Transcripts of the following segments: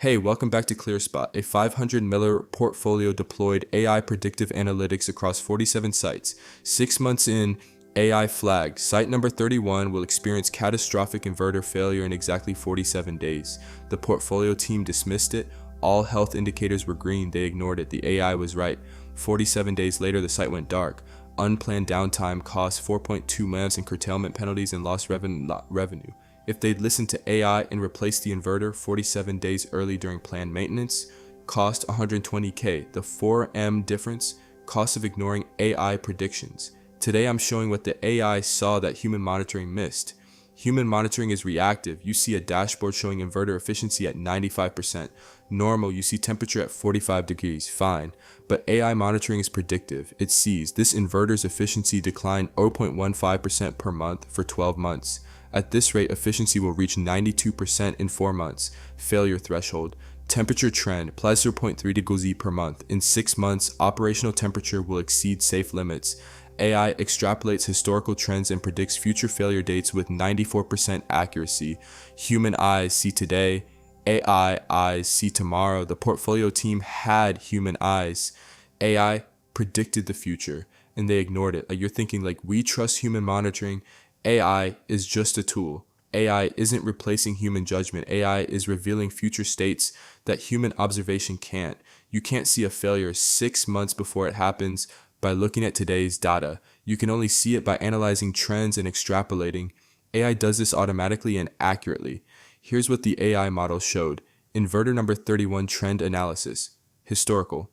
Hey, welcome back to ClearSpot, a 500 Miller portfolio deployed AI predictive analytics across 47 sites. 6 months in, AI flagged. Site number 31 will experience catastrophic inverter failure in exactly 47 days. The portfolio team dismissed it. All health indicators were green. They ignored it. The AI was right. 47 days later, the site went dark. Unplanned downtime cost 4.2 million in curtailment penalties and lost revenue. If they'd listened to AI and replaced the inverter 47 days early during planned maintenance, cost 120K. The 4M difference, cost of ignoring AI predictions. Today I'm showing what the AI saw that human monitoring missed. Human monitoring is reactive. You see a dashboard showing inverter efficiency at 95%. Normal, you see temperature at 45 degrees, fine. But AI monitoring is predictive. It sees this inverter's efficiency decline 0.15% per month for 12 months. At this rate, efficiency will reach 92% in 4 months. Failure threshold. Temperature trend, plus 0.3 degrees per month. In 6 months, operational temperature will exceed safe limits. AI extrapolates historical trends and predicts future failure dates with 94% accuracy. Human eyes see today, AI eyes see tomorrow. The portfolio team had human eyes. AI predicted the future and they ignored it. Like, you're thinking like, we trust human monitoring. AI is just a tool. AI isn't replacing human judgment. AI is revealing future states that human observation can't. You can't see a failure 6 months before it happens by looking at today's data. You can only see it by analyzing trends and extrapolating. AI does this automatically and accurately. Here's what the AI model showed. Inverter number 31 trend analysis. Historical.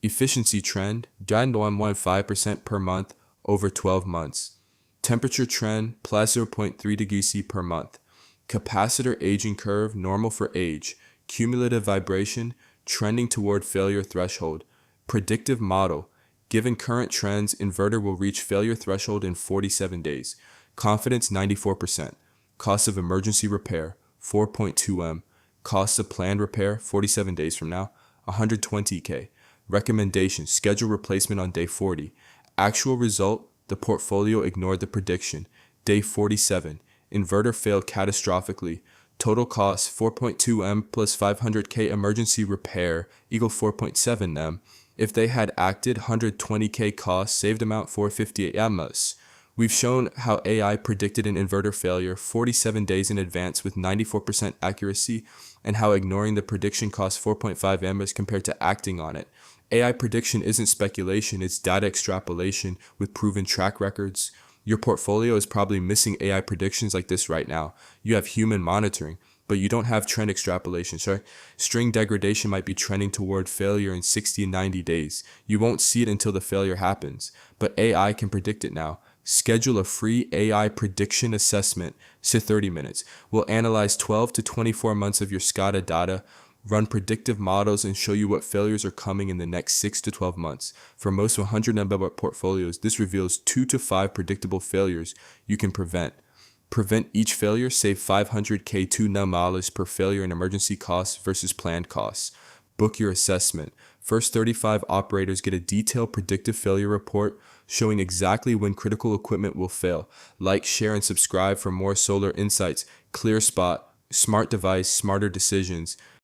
Efficiency trend, down 1.15% per month over 12 months. Temperature trend, plus 0.3 degrees C per month. Capacitor aging curve, normal for age. Cumulative vibration, trending toward failure threshold. Predictive model. Given current trends, inverter will reach failure threshold in 47 days. Confidence 94%. Cost of emergency repair 4.2 M. Cost of planned repair 47 days from now 120K. Recommendation: schedule replacement on day 40. Actual result: the portfolio ignored the prediction. Day 47. Inverter failed catastrophically. Total cost 4.2 M plus 500K emergency repair equal 4.7 M. If they had acted, 120K cost, saved amount 458 M. We've shown how AI predicted an inverter failure 47 days in advance with 94% accuracy, and how ignoring the prediction cost 4.5 M compared to acting on it. AI prediction isn't speculation, it's data extrapolation with proven track records. Your portfolio is probably missing AI predictions like this right now. You have human monitoring, but you don't have trend extrapolation. So string degradation might be trending toward failure in 60 and 90 days. You won't see it until the failure happens, but AI can predict it now. Schedule a free AI prediction assessment, say 30 minutes. We'll analyze 12 to 24 months of your SCADA data, run predictive models, and show you what failures are coming in the next 6 to 12 months. For most 100 MW portfolios, this reveals 2 to 5 predictable failures you can prevent. Prevent each failure, save 500K $2 per failure in emergency costs versus planned costs. Book your assessment. First 35 operators get a detailed predictive failure report showing exactly when critical equipment will fail. Like, share, and subscribe for more solar insights. ClearSpot, smart device, smarter decisions.